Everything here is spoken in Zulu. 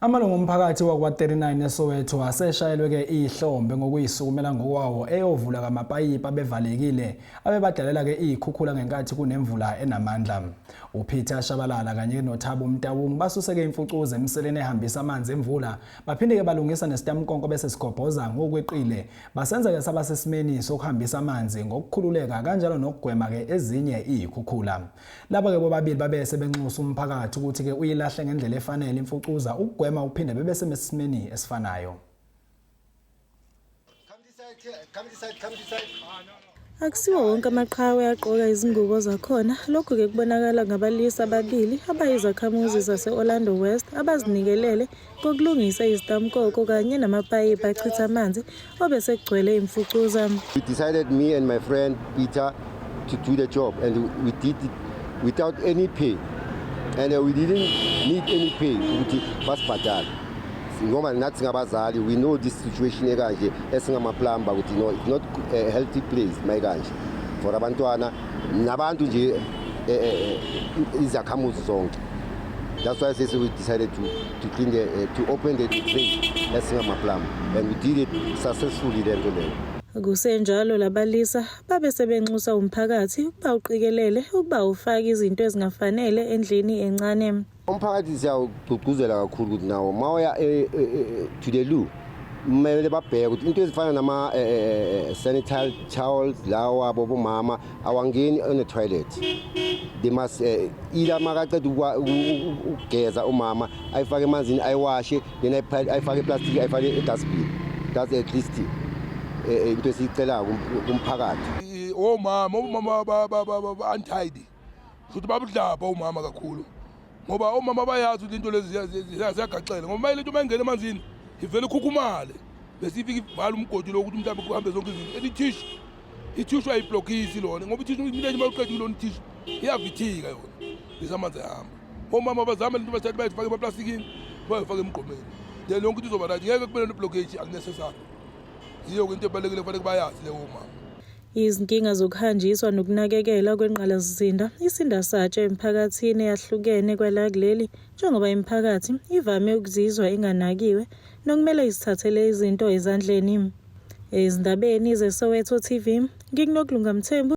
Amalungu omphakathi wakwa-39 eSoweto aseshayelwe-ke ihlombe ngokuyisukumela ngokwawo eyovula kamapayipi abevalekile abebadalela-ke iy'khukhula ngenkathi kunemvula enamandla. uPeter Shabalala kanye noThabo Mtawung basuseke imfucuza emseleni ehambisa amanzi emvula baphinde-ke balungisa nesitamkonko bese sigobhoza ngokweqile basenza-ke saba sesimeni sokuhambisa amanzi ngokukhululeka kanjalo nokugwema-ke ezinye iy'khukhula. Laba-ke bobabili babese benxusa umphakathi ukuthi-ke uyilahle ngendlela efanele imfucuza ukugwema uphinde bebesesimeni esifanayo. Akusiwo wonke amaqhawe aqoka izingubo zakhona. Lokho-ke kubonakala ngabalisa ababili abayizakhamuzi zase-Orlando West abazinikelele kokulungisa izitamkoko kanye namapayipi achitha amanzi obese kugcwele imfucuza. We decided, me and my friend Peter, to do the job, and we did it without any pay. And we didn't need any pay ukuthi basibhadale. Ngoba nathi ngabazali we know this situation ekanje esingamaplumber ukuthi no, it's not a healthy place mayikanje for abantwana nabantu nje izakhamuzi zonke. That's why we decided to clean to open the drain esingamaplumber, and we did it successfully lento leyo. Kusenjalo labalisa babe sebenxusa umphakathi ukuba uqikelele ukuba ufaka izinto ezingafanele endlini encane. Umphakathi siyawugqugquzela kakhulu ukuthi nawo mawuya to the loo kumele babheke ukuthi into ezifana nama sanitary towels lawa bomama awangeni on the toilet. They must ila makaqeda ukugeza umama ayifake emanzini ayiwashe then ayifake iplastic ayifake edustbin. That's at least into esicela kumphakathi. Omama untidy futhi babudlapha umama kakhulu ngoba omama bayazi ukuthi into lezi ziyagaxela ngoba mayile into mayingena emanzini ivele ukhukhumale bese ifike ivala umgodi lo ukuthi mhlawumbe kuhambe zonke izinto ithishu ayiblockisi lona ngoba ithishu imileje mayiqedile lona ithishu iyavithika yona bese amanzi ahamba. Omama bazama into basathi bayifake emaplastikini bayifake emgqomeni then lonke into izoba right ngeke kube ne-blockage unnecessary. Yiyo into ebalekile kufanele bayazi leyo mama. Izinkinga zokuhanjiswa nokunakekela kwengqalasizinda isinda satshe emphakathini eyahlukene kwelakuleli njengoba imiphakathi ivame ukuzizwa inganakiwe nokumele isithathele izinto ezandleni. Ezindabeni zeSoweto TV ngikunokulunga Mthembu.